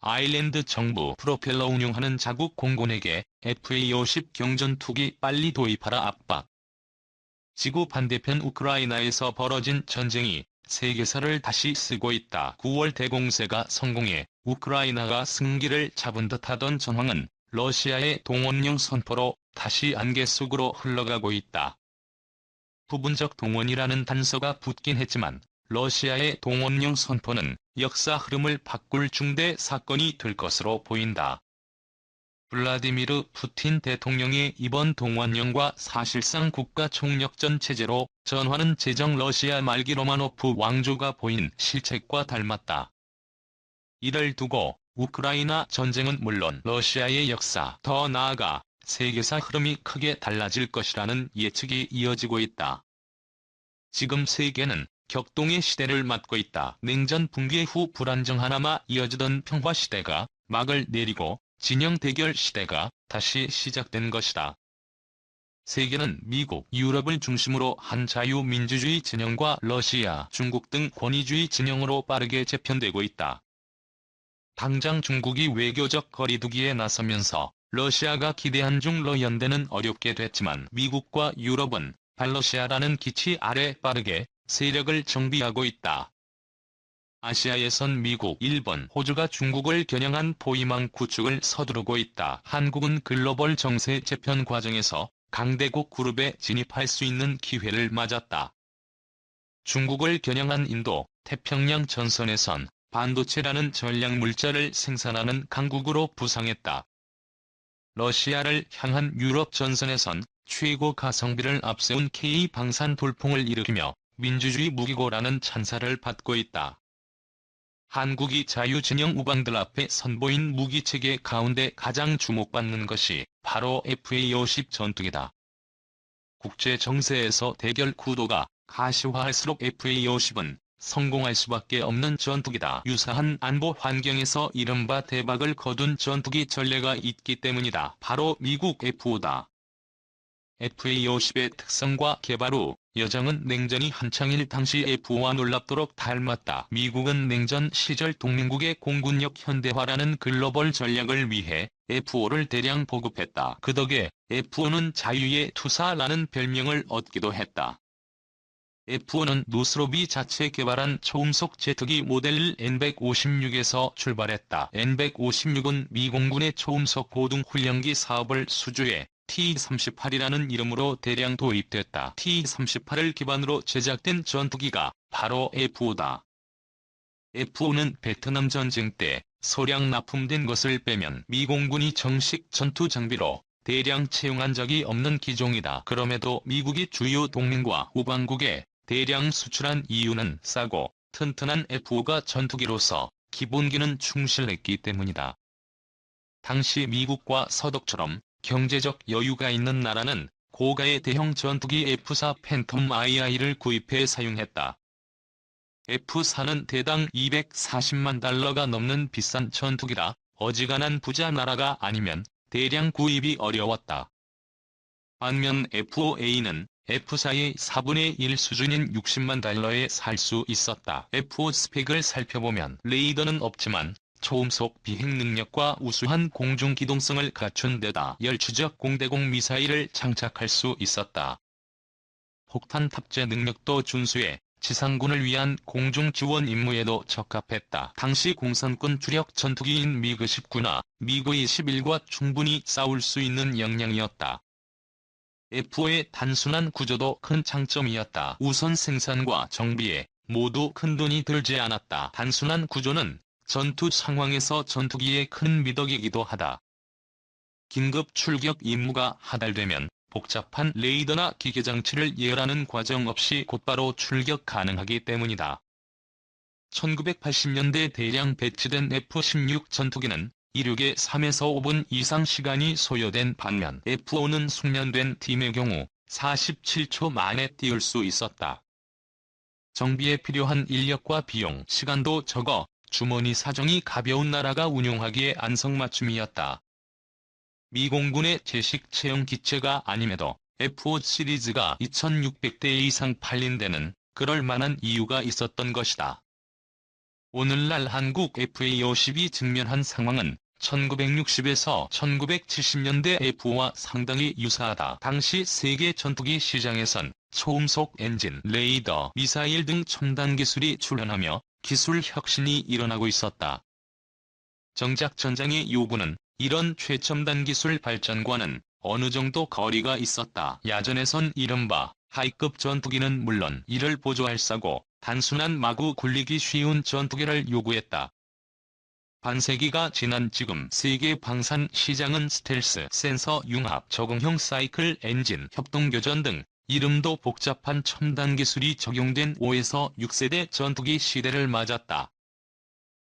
아일랜드 정부 프로펠러 운용하는 자국 공군에게 FA-50 경전투기 빨리 도입하라 압박. 지구 반대편 우크라이나에서 벌어진 전쟁이 세계사를 다시 쓰고 있다. 9월 대공세가 성공해 우크라이나가 승기를 잡은 듯하던 전황은 러시아의 동원령 선포로 다시 안개 속으로 흘러가고 있다. 부분적 동원이라는 단서가 붙긴 했지만 러시아의 동원령 선포는 역사 흐름을 바꿀 중대 사건이 될 것으로 보인다. 블라디미르 푸틴 대통령의 이번 동원령과 사실상 국가총력전 체제로 전환은 제정 러시아 말기 로마노프 왕조가 보인 실책과 닮았다. 이를 두고 우크라이나 전쟁은 물론 러시아의 역사, 더 나아가 세계사 흐름이 크게 달라질 것이라는 예측이 이어지고 있다. 지금 세계는 격동의 시대를 맞고 있다. 냉전 붕괴 후 불안정하나마 이어지던 평화시대가 막을 내리고 진영 대결 시대가 다시 시작된 것이다. 세계는 미국, 유럽을 중심으로 한 자유민주주의 진영과 러시아, 중국 등 권위주의 진영으로 빠르게 재편되고 있다. 당장 중국이 외교적 거리두기에 나서면서 러시아가 기대한 중러 연대는 어렵게 됐지만 미국과 유럽은 반러시아라는 기치 아래 빠르게 세력을 정비하고 있다. 아시아에선 미국, 일본, 호주가 중국을 겨냥한 포위망 구축을 서두르고 있다. 한국은 글로벌 정세 재편 과정에서 강대국 그룹에 진입할 수 있는 기회를 맞았다. 중국을 겨냥한 인도, 태평양 전선에선 반도체라는 전략 물자를 생산하는 강국으로 부상했다. 러시아를 향한 유럽 전선에선 최고 가성비를 앞세운 K 방산 돌풍을 일으키며 민주주의 무기고라는 찬사를 받고 있다. 한국이 자유진영 우방들 앞에 선보인 무기체계 가운데 가장 주목받는 것이 바로 FA-50 전투기다. 국제 정세에서 대결 구도가 가시화할수록 FA-50은 성공할 수밖에 없는 전투기다. 유사한 안보 환경에서 이른바 대박을 거둔 전투기 전례가 있기 때문이다. 바로 미국 F-5다. FA-50의 특성과 개발 후 여정은 냉전이 한창일 당시 F-5와 놀랍도록 닮았다. 미국은 냉전 시절 동맹국의 공군력 현대화라는 글로벌 전략을 위해 F-5를 대량 보급했다. 그 덕에 F-5는 자유의 투사라는 별명을 얻기도 했다. F-5는 노스롭이 자체 개발한 초음속 제트기 모델 N-156에서 출발했다. N-156은 미 공군의 초음속 고등훈련기 사업을 수주해 T-38이라는 이름으로 대량 도입됐다. T-38을 기반으로 제작된 전투기가 바로 F-5다. F-5는 베트남 전쟁 때 소량 납품된 것을 빼면 미 공군이 정식 전투 장비로 대량 채용한 적이 없는 기종이다. 그럼에도 미국이 주요 동맹과 우방국에 대량 수출한 이유는 싸고 튼튼한 F-5가 전투기로서 기본기는 충실했기 때문이다. 당시 미국과 서독처럼 경제적 여유가 있는 나라는 고가의 대형 전투기 F-4 팬텀 II를 구입해 사용했다. F-4는 대당 240만 달러가 넘는 비싼 전투기라 어지간한 부자 나라가 아니면 대량 구입이 어려웠다. 반면 F-5A는 F-4의 4분의 1 수준인 60만 달러에 살 수 있었다. F-5 스펙을 살펴보면 레이더는 없지만 초음속 비행 능력과 우수한 공중 기동성을 갖춘 데다 열추적 공대공 미사일을 장착할 수 있었다. 폭탄 탑재 능력도 준수해 지상군을 위한 공중 지원 임무에도 적합했다. 당시 공산군 주력 전투기인 미그-19나 미그-21과 충분히 싸울 수 있는 역량이었다. F-5의 단순한 구조도 큰 장점이었다. 우선 생산과 정비에 모두 큰돈이 들지 않았다. 단순한 구조는 전투 상황에서 전투기의 큰 미덕이기도 하다. 긴급 출격 임무가 하달되면 복잡한 레이더나 기계장치를 예열하는 과정 없이 곧바로 출격 가능하기 때문이다. 1980년대 대량 배치된 F-16 전투기는 이륙에 3에서 5분 이상 시간이 소요된 반면 F-5는 숙련된 팀의 경우 47초 만에 띄울 수 있었다. 정비에 필요한 인력과 비용, 시간도 적어 주머니 사정이 가벼운 나라가 운용하기에 안성맞춤이었다. 미 공군의 제식 채용 기체가 아님에도 F-5 시리즈가 2600대 이상 팔린 데는 그럴 만한 이유가 있었던 것이다. 오늘날 한국 FA-50이 직면한 상황은 1960에서 1970년대 F와 상당히 유사하다. 당시 세계 전투기 시장에선 초음속 엔진, 레이더, 미사일 등 첨단 기술이 출현하며 기술 혁신이 일어나고 있었다. 정작 전장의 요구는 이런 최첨단 기술 발전과는 어느 정도 거리가 있었다. 야전에선 이른바 하이급 전투기는 물론 이를 보조할사고 단순한 마구 굴리기 쉬운 전투기를 요구했다. 반세기가 지난 지금 세계 방산 시장은 스텔스, 센서 융합, 적응형 사이클 엔진, 협동교전 등 이름도 복잡한 첨단 기술이 적용된 5에서 6세대 전투기 시대를 맞았다.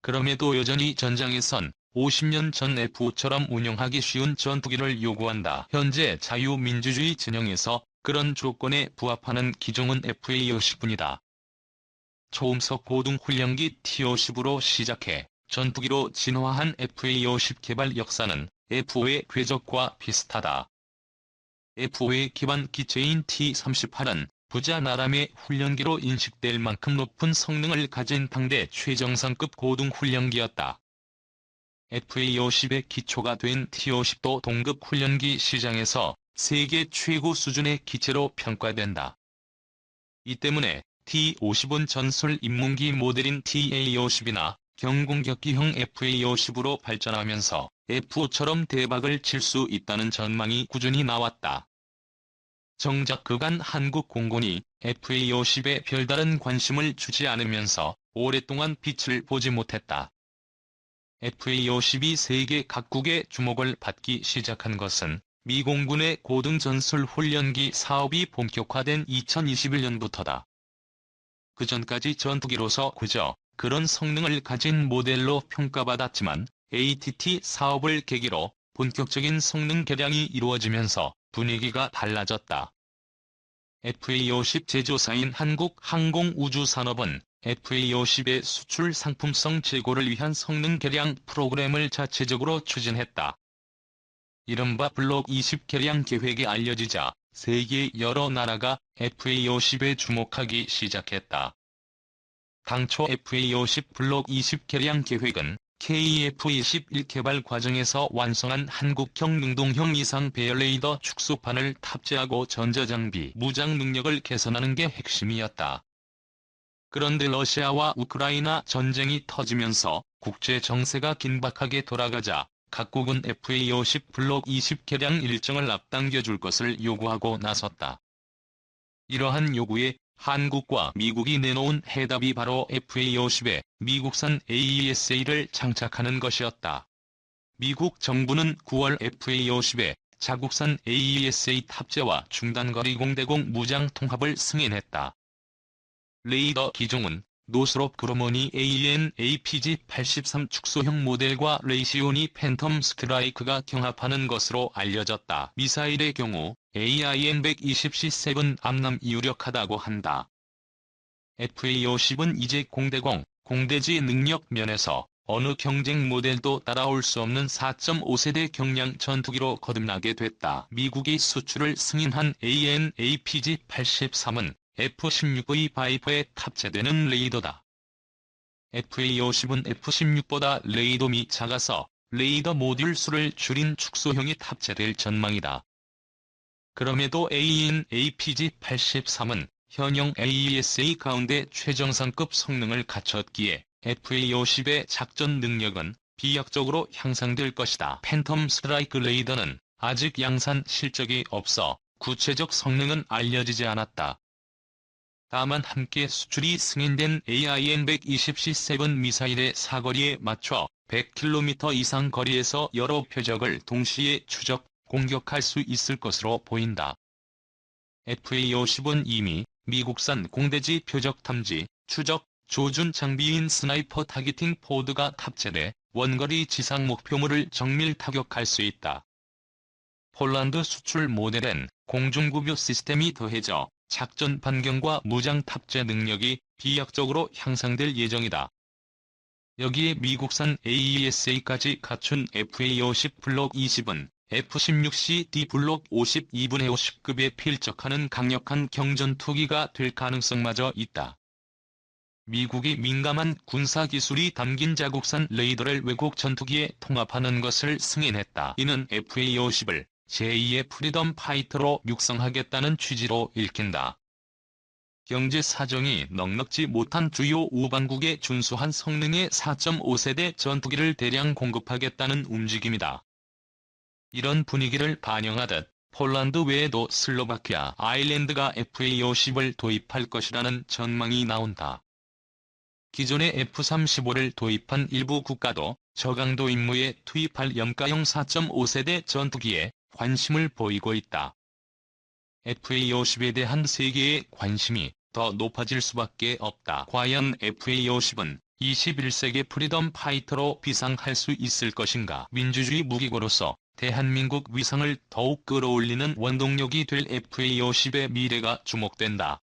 그럼에도 여전히 전장에선 50년 전 F-5처럼 운영하기 쉬운 전투기를 요구한다. 현재 자유민주주의 진영에서 그런 조건에 부합하는 기종은 FA-50뿐이다. 초음속 고등훈련기 T-50으로 시작해 전투기로 진화한 FA-50 개발 역사는 F-5의 궤적과 비슷하다. F-5의 기반 기체인 T-38은 부자 나람의 훈련기로 인식될 만큼 높은 성능을 가진 당대 최정상급 고등훈련기였다. FA-50의 기초가 된 T-50도 동급 훈련기 시장에서 세계 최고 수준의 기체로 평가된다. 이 때문에 T-50은 전술 인문기 모델인 TA-50이나 경공격기형 FA-50으로 발전하면서 F-5처럼 대박을 칠 수 있다는 전망이 꾸준히 나왔다. 정작 그간 한국 공군이 FA-50에 별다른 관심을 주지 않으면서 오랫동안 빛을 보지 못했다. FA-50이 세계 각국의 주목을 받기 시작한 것은 미 공군의 고등전술 훈련기 사업이 본격화된 2021년부터다. 그전까지 전투기로서 그저 그런 성능을 가진 모델로 평가받았지만 ATT 사업을 계기로 본격적인 성능 개량이 이루어지면서 분위기가 달라졌다. FA-50 제조사인 한국항공우주산업은 FA-50의 수출 상품성 제고를 위한 성능 개량 프로그램을 자체적으로 추진했다. 이른바 블록 20 개량 계획이 알려지자 세계 여러 나라가 FA-50에 주목하기 시작했다. 당초 FA-50 블록 20 개량 계획은 KF-21 개발 과정에서 완성한 한국형 능동형 이상 배열 레이더 축소판을 탑재하고 전자장비, 무장 능력을 개선하는 게 핵심이었다. 그런데 러시아와 우크라이나 전쟁이 터지면서 국제 정세가 긴박하게 돌아가자 각국은 FA-50 블록 20 개량 일정을 앞당겨줄 것을 요구하고 나섰다. 이러한 요구에 한국과 미국이 내놓은 해답이 바로 FA-50에 미국산 AESA를 장착하는 것이었다. 미국 정부는 9월 FA-50에 자국산 AESA 탑재와 중단거리 공대공 무장 통합을 승인했다. 레이더 기종은 노스롭 그루머니 AN/APG-83 축소형 모델과 레이시오니 팬텀 스트라이크가 경합하는 것으로 알려졌다. 미사일의 경우 AIM-120C7 암남 유력하다고 한다. FA-50은 이제 공대공, 공대지 능력 면에서 어느 경쟁 모델도 따라올 수 없는 4.5세대 경량 전투기로 거듭나게 됐다. 미국이 수출을 승인한 AN/APG-83은 F-16V 바이퍼에 탑재되는 레이더다. FA-50은 F-16보다 레이더미 작아서 레이더 모듈 수를 줄인 축소형이 탑재될 전망이다. 그럼에도 AN/APG-83은 현형 AESA 가운데 최정상급 성능을 갖췄기에 FA-50의 작전 능력은 비약적으로 향상될 것이다. 팬텀 스트라이크 레이더는 아직 양산 실적이 없어 구체적 성능은 알려지지 않았다. 다만 함께 수출이 승인된 AIM-120C7 미사일의 사거리에 맞춰 100km 이상 거리에서 여러 표적을 동시에 추적, 공격할 수 있을 것으로 보인다. FA-50은 이미 미국산 공대지 표적 탐지, 추적, 조준 장비인 스나이퍼 타깃팅 포드가 탑재돼 원거리 지상 목표물을 정밀 타격할 수 있다. 폴란드 수출 모델엔 공중구조 시스템이 더해져 작전 반경과 무장 탑재 능력이 비약적으로 향상될 예정이다. 여기에 미국산 AESA까지 갖춘 FA-50 블록 20은 F-16CD 블록 52분의 50급에 필적하는 강력한 경전투기가 될 가능성마저 있다. 미국이 민감한 군사기술이 담긴 자국산 레이더를 외국 전투기에 통합하는 것을 승인했다. 이는 FA-50을 제2의 프리덤 파이터로 육성하겠다는 취지로 읽힌다. 경제 사정이 넉넉지 못한 주요 우방국에 준수한 성능의 4.5세대 전투기를 대량 공급하겠다는 움직임이다. 이런 분위기를 반영하듯 폴란드 외에도 슬로바키아, 아일랜드가 FA-50을 도입할 것이라는 전망이 나온다. 기존의 F-35를 도입한 일부 국가도 저강도 임무에 투입할 염가형 4.5세대 전투기에 관심을 보이고 있다. FA-50에 대한 세계의 관심이 더 높아질 수밖에 없다. 과연 FA-50은 21세기 프리덤 파이터로 비상할 수 있을 것인가? 민주주의 무기고로서 대한민국 위상을 더욱 끌어올리는 원동력이 될 FA-50의 미래가 주목된다.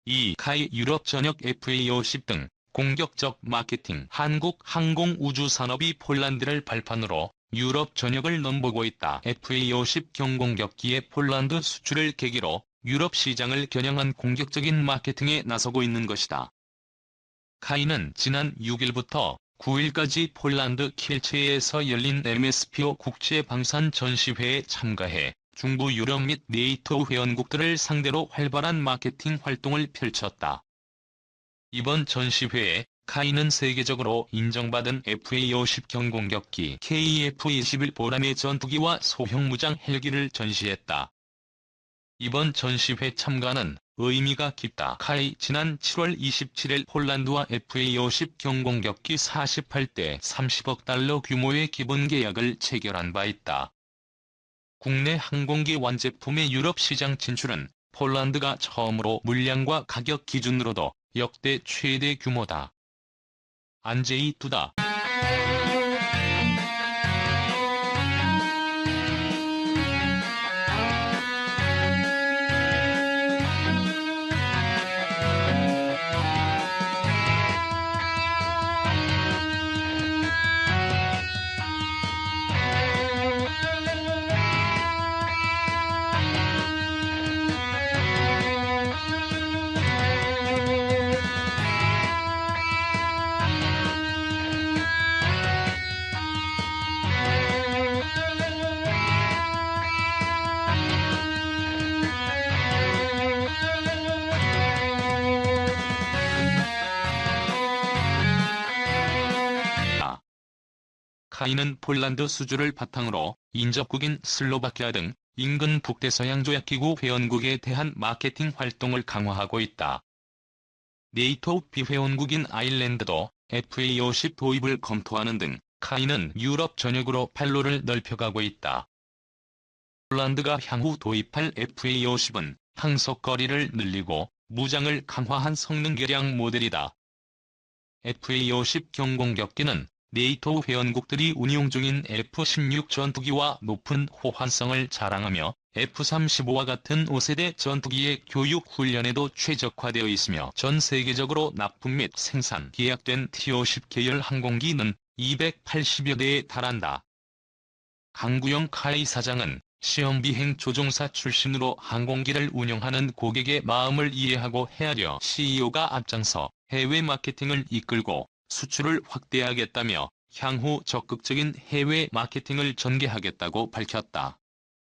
이 카이 유럽 전역 FA-50 등 공격적 마케팅. 한국 항공우주산업이 폴란드를 발판으로 유럽 전역을 넘보고 있다. FA-50 경공격기의 폴란드 수출을 계기로 유럽 시장을 겨냥한 공격적인 마케팅에 나서고 있는 것이다. 카이는 지난 6일부터 9일까지 폴란드 킬체에서 열린 MSPO 국제방산 전시회에 참가해 중부 유럽 및 네이토 회원국들을 상대로 활발한 마케팅 활동을 펼쳤다. 이번 전시회에 카이는 세계적으로 인정받은 FA-50 경공격기 KF-21 보람의 전투기와 소형 무장 헬기를 전시했다. 이번 전시회 참가는 의미가 깊다. 카이 지난 7월 27일 폴란드와 FA-50 경공격기 48대 30억 달러 규모의 기본 계약을 체결한 바 있다. 국내 항공기 완제품의 유럽 시장 진출은 폴란드가 처음으로 물량과 가격 기준으로도 역대 최대 규모다. 안제이 두다. 카이는 폴란드 수주를 바탕으로 인접국인 슬로바키아 등 인근 북대서양조약기구 회원국에 대한 마케팅 활동을 강화하고 있다. 네이토 비회원국인 아일랜드도 FA-50 도입을 검토하는 등 카이는 유럽 전역으로 판로를 넓혀가고 있다. 폴란드가 향후 도입할 FA-50은 항속거리를 늘리고 무장을 강화한 성능 개량 모델이다. FA-50 경공격기는 네이토 회원국들이 운용 중인 F-16 전투기와 높은 호환성을 자랑하며 F-35와 같은 5세대 전투기의 교육 훈련에도 최적화되어 있으며 전 세계적으로 납품 및 생산 계약된 T-50 계열 항공기는 280여 대에 달한다. 강구영 카이 사장은 시험비행 조종사 출신으로 항공기를 운영하는 고객의 마음을 이해하고 헤아려 CEO가 앞장서 해외 마케팅을 이끌고 수출을 확대하겠다며 향후 적극적인 해외 마케팅을 전개하겠다고 밝혔다.